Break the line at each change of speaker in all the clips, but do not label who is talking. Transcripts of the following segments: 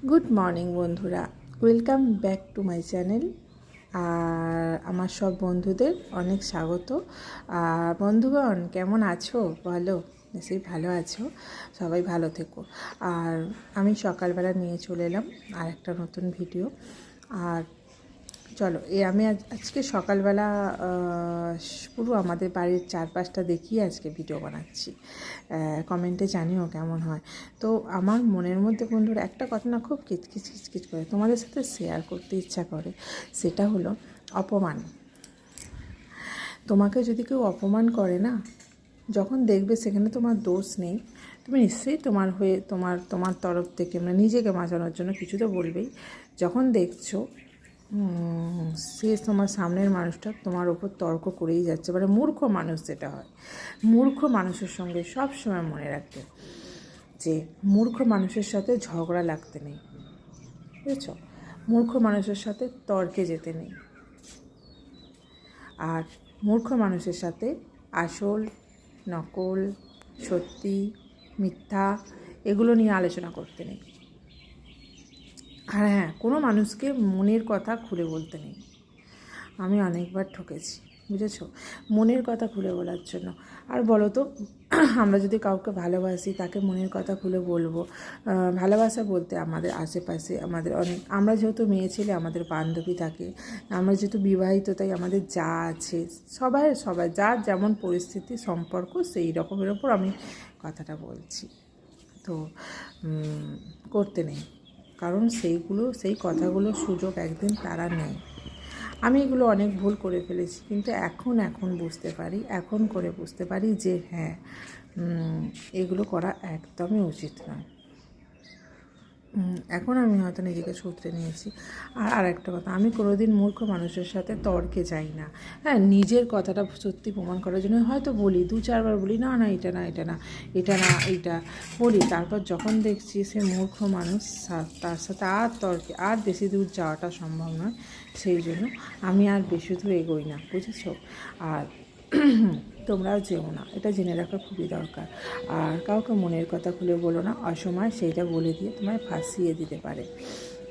Good morning বন্ধুরা, welcome back to my channel. আর আমার সব বন্ধুদের অনেক স্বাগত। আর বন্ধুগণ কেমন আছো বলো? নিশ্চয়ই ভালো আছো, সবাই ভালো থেকো। আর আমি সকালবেলা নিয়ে চলে এলাম আর একটা নতুন ভিডিও। আর চলো আমি আজকে সকালবেলা পুরো আমাদের বাড়ির চারপাশটা দেখিয়ে আজকে ভিডিও বানাচ্ছি। কমেন্টে জানিও কেমন হয়। তো আমার মনের মধ্যে বন্ধুরা একটা কথা না খুব কিচকিচ কিচকিচ করে তোমাদের সাথে শেয়ার করতে ইচ্ছা করে, সেটা হলো অপমান। তোমাকে যদি কেউ অপমান করে না, যখন দেখবে সেখানে তোমার দোষ নেই, তুমি নিশ্চয়ই তোমার হয়ে তোমার তরফ থেকে মানে নিজেকে বাঁচানোর জন্য কিছু তো বলবেই। যখন দেখছো সে তোমার সামনের মানুষটা তোমার ওপর তর্ক করেই যাচ্ছে, মানে মূর্খ মানুষ যেটা হয়, মূর্খ মানুষের সঙ্গে সব সময় মনে রাখবে যে মূর্খ মানুষের সাথে ঝগড়া লাগতে নেই, বুঝেছ? মূর্খ মানুষের সাথে তর্কে যেতে নেই। আর মূর্খ মানুষের সাথে আসল, নকল, সত্যি, মিথ্যা এগুলো নিয়ে আলোচনা করতে নেই। আর হ্যাঁ, কোনো মানুষকে মনের কথা খুলে বলতে নেই। আমি অনেকবার ঠকেছি, বুঝেছো, মনের কথা খুলে বলার জন্য। আর বলো তো, আমরা যদি কাউকে ভালোবাসি তাকে মনের কথা খুলে বলবো? ভালোবাসা বলতে আমাদের আশেপাশে আমাদের আমরা যেহেতু মেয়ে ছেলে, আমাদের বান্ধবী থাকে, আমরা যেহেতু বিবাহিত, তাই আমাদের যা আছে সবাই যার যেমন পরিস্থিতি সম্পর্ক সেই রকমের ওপর আমি কথাটা বলছি। তো করতে নেই, কারণ সেই কথাগুলোর সুযোগ একদিন তারা নেই। আমি এগুলো অনেক ভুল করে ফেলেছি, কিন্তু এখন বুঝতে পারি যে হ্যাঁ, এগুলো করা একদমই উচিত নয়। এখন আমি হয়তো নিজেকে শুধরে নিয়েছি। আর একটা কথা, আমি কোনোদিন মূর্খ মানুষের সাথে তর্কে যাই না। হ্যাঁ, নিজের কথাটা সত্যি প্রমাণ করার জন্য হয়তো বলি, 2-4 বার বলি না এইটা বলি। তারপর যখন দেখছি সে মূর্খ মানুষ, তার সাথে আর তর্কে আর বেশি দূর যাওয়াটা সম্ভব নয়, সেই জন্য আমি আর বেশি দূর এগোই না, বুঝেছো? আর তোমরাও যেও না, এটা জেনে রাখা খুবই দরকার। আর কাউকে মনের কথা খুলে বলো না, অসময় সেইটা বলে দিয়ে তোমায় ফাঁসিয়ে দিতে পারে।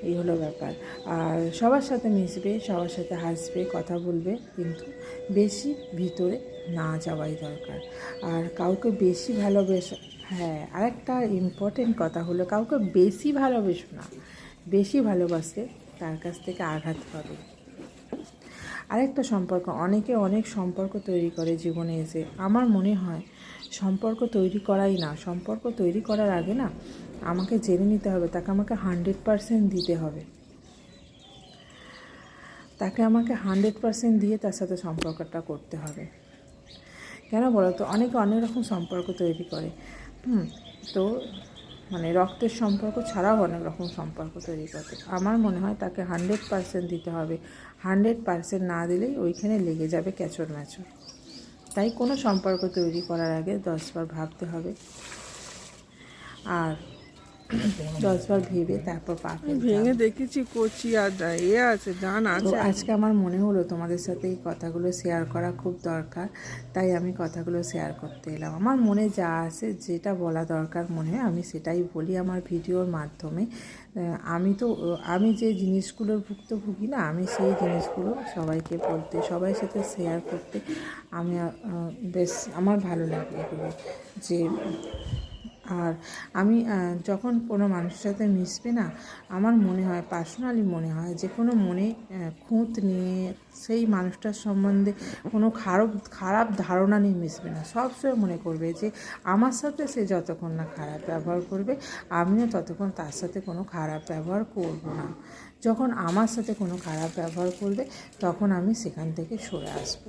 এই হলো ব্যাপার। আর সবার সাথে মিশবে, সবার সাথে হাসবে, কথা বলবে, কিন্তু বেশি ভিতরে না যাওয়াই দরকার। আর কাউকে বেশি ভালোবেসো, হ্যাঁ, আরেকটা ইম্পর্টেন্ট কথা হলো কাউকে বেশি ভালোবেসো না। বেশি ভালোবাসলে তার কাছ থেকে আঘাত পাবে। আরেকটা সম্পর্ক, অনেকে অনেক সম্পর্ক তৈরি করে জীবনে এসে। আমার মনে হয় সম্পর্ক তৈরি করাই না, সম্পর্ক তৈরি করার আগে না আমাকে জেনে নিতে হবে, তাকে আমাকে 100% দিতে হবে। তাকে আমাকে 100% দিয়ে তার সাথে সম্পর্কটা করতে হবে। কেন বলো তো? অনেকে অনেক রকম সম্পর্ক তৈরি করে। তো মানে রক্তের সম্পর্ক ছাড়াও অনেক রকম সম্পর্ক তৈরি করতে, আমার মনে হয় তাকে 100% দিতে হবে। 100% না দিলেই ওইখানে লেগে যাবে ক্যাচর ম্যাচর। তাই কোনো সম্পর্ক তৈরি করার আগে 10বার ভাবতে হবে, আর 10বার ভেবে তারপর পা ফেলতে হবে।
ভেঙে দেখেছি কচি আর আছে জান
তো
আছে।
আজকে আমার মনে হলো তোমাদের সাথে এই কথাগুলো শেয়ার করা খুব দরকার, তাই আমি কথাগুলো শেয়ার করতে এলাম। আমার মনে যা আসে, যেটা বলা দরকার মনে হয়, আমি সেটাই বলি আমার ভিডিওর মাধ্যমে। আমি যে জিনিসগুলোর ভুক্তভোগী না, আমি সেই জিনিসগুলো সবাইকে বলতে, সবাই সাথে শেয়ার করতে আমি বেশ আমার ভালো লাগে এগুলো। যে আর আমি যখন কোনো মানুষের সাথে মিশবে না, আমার মনে হয়, পার্সোনালি মনে হয়, যে কোনো মনে খুঁত নিয়ে সেই মানুষটার সম্বন্ধে কোনো খারাপ ধারণা নিয়ে মিশবে না। সবসময় মনে করবে যে আমার সাথে সে যতক্ষণ না খারাপ ব্যবহার করবে, আমিও ততক্ষণ তার সাথে কোনো খারাপ ব্যবহার করব না। যখন আমার সাথে কোনো খারাপ ব্যবহার করবে, তখন আমি সেখান থেকে সরে আসব।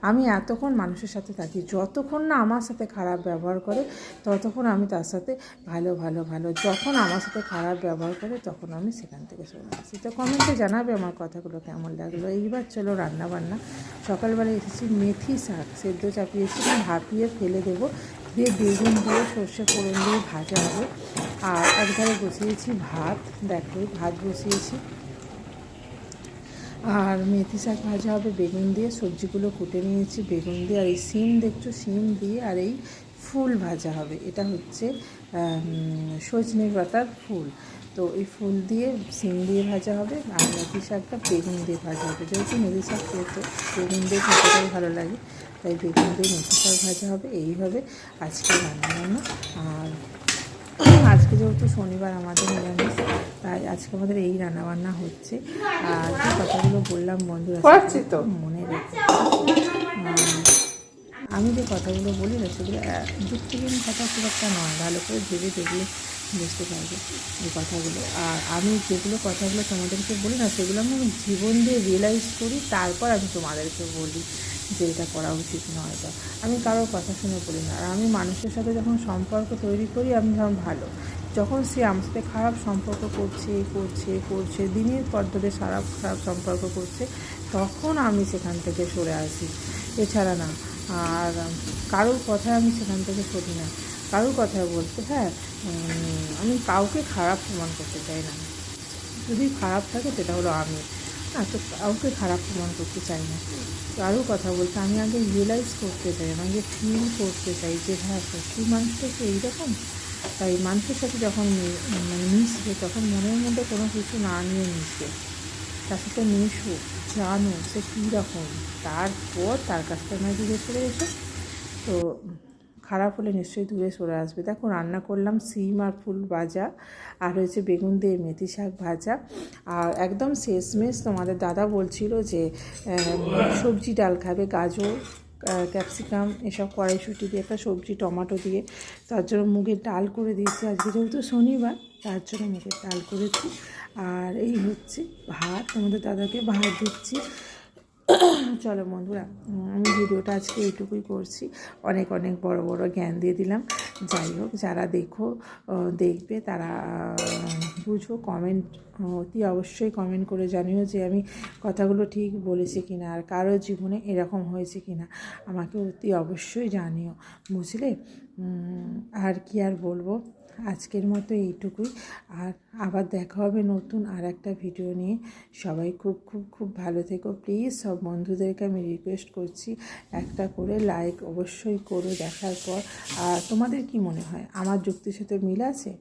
আমি এতক্ষণ মানুষের সাথে থাকি, যতক্ষণ না আমার সাথে খারাপ ব্যবহার করে ততক্ষণ আমি তার সাথে ভালো। যখন আমার সাথে খারাপ ব্যবহার করে তখন আমি সেখান থেকে সরে আসি। তো কমেন্টে জানাবে আমার কথাগুলো কেমন লাগলো। এইবার চলো রান্নাবান্না। সকালবেলায় এসেছি মেথি শাক সেদ্ধ চাপিয়েছিলাম, ভাপিয়ে ফেলে দেবো, দিয়ে বেগুন দিয়ে সর্ষে ফোড়ন দিয়ে ভাজা হবে। আর একধারে বসিয়েছি ভাত, দেখো ভাত বসিয়েছি, আর মেথি শাক ভাজা হবে বেগুন দিয়ে, সবজিগুলো কুটে নিয়েছি বেগুন দিয়ে, আর এই শিম দেখছো, শিম দিয়ে, আর এই ফুল ভাজা হবে। এটা হচ্ছে সজনে পাতার ফুল। তো এই ফুল দিয়ে সিম দিয়ে ভাজা হবে, আর মেথি শাকটা বেগুন দিয়ে ভাজা হবে। যেহেতু মেথি শাক খেতে বেগুন দিয়ে খেতেটাই ভালো লাগে, তাই বেগুন দিয়ে মেথি শাক ভাজা হবে। এইভাবে আজকে রান্নাবান্না। আর আজকে যেহেতু শনিবার আমাদের নিরামিষ, তাই আজকে আমাদের এই রান্নাবান্না হচ্ছে। আর যে কথাগুলো বললাম বন্ধুরা
তো
মনে রেখে, আমি যে কথাগুলো বলি না সেগুলো যুক্তিহীন কথা খুব একটা নয়, ভালো করে ভেবে দেখলে বুঝতে পারবে এই কথাগুলো। আর আমি যেগুলো কথাগুলো তোমাদেরকে বলি না সেগুলো আমি জীবন দিয়ে রিয়েলাইজ করি, তারপর আমি তোমাদেরকে বলি যে এটা করা উচিত নয়। বা আমি কারোর কথা শুনে বলি না। আর আমি মানুষের সাথে যখন সম্পর্ক তৈরি করি আমি যখন ভালো, যখন সে আমার সাথে খারাপ সম্পর্ক করছে দিনের পর ধরে খারাপ সম্পর্ক করছে, তখন আমি সেখান থেকে সরে আসি, এছাড়া না। আর কারোর কথায় আমি সেখান থেকে সরি না, কারোর কথা বলতে আমি কাউকে খারাপ প্রমাণ করতে চাই না। যদি খারাপ থাকে সেটা হলো আমি, তো কাউকে খারাপ প্রমাণ করতে চাই না। কারোর কথা বলতে আমি আগে রিয়েলাইজ করতে চাই, আমি আগে ফিল করতে চাই যে হ্যাঁ সত্যি মানুষটা কি এইরকম। তাই মানুষের সাথে যখন মিশবে তখন মনের মধ্যে কোনো কিছু না নিয়ে মিশবে, তার সাথে মিশো, জানো সে কীরকম, তারপর তার কাছ থেকে নয় দূরে সরে এসো। তো খারাপ হলে নিশ্চয়ই দূরে সরে আসবে। দেখো রান্না করলাম সিম আর ফুল ভাজা, আর হয়েছে বেগুন দিয়ে মেথি শাক ভাজা। আর একদম শেষমেশ তোমাদের দাদা বলছিল যে সবজি ডাল খাবে, গাজর ক্যাপসিকাম এসব কড়াইশুঁটি দিয়ে একটা সবজি, টমেটো দিয়ে, তার জন্য মুগের ডাল করে দিয়েছি। আজকে যেহেতু শনিবার তার জন্য মুগের ডাল করেছি। আর এই হচ্ছে ভাত, তোমাদের দাদাকে ভাত দিচ্ছি। চলো বন্ধুরা, আমি ভিডিওটা আজকে এইটুকুই করছি, অনেক অনেক বড় বড় জ্ঞান দিয়ে দিলাম। যাই হোক, যারা দেখবে তারা বুঝো, কমেন্ট অতি অবশ্যই কমেন্ট করে জানিও যে আমি কথাগুলো ঠিক বলেছি কিনা, আর কারো জীবনে এরকম হয়েছে কিনা আমাকে অতি অবশ্যই জানিও, বুঝলে। আর কি আর বলবো, আজকের মতো এইটুকুই। আর আবার দেখা হবে নতুন আর একটা ভিডিও নিয়ে। সবাই খুব খুব খুব ভালো থেকো। প্লিজ সব বন্ধুদেরকে আমি রিকোয়েস্ট করছি, একটা করে লাইক অবশ্যই করো দেখার পর। আর তোমাদের কি মনে হয় আমার যুক্তির সাথে মিল আছে?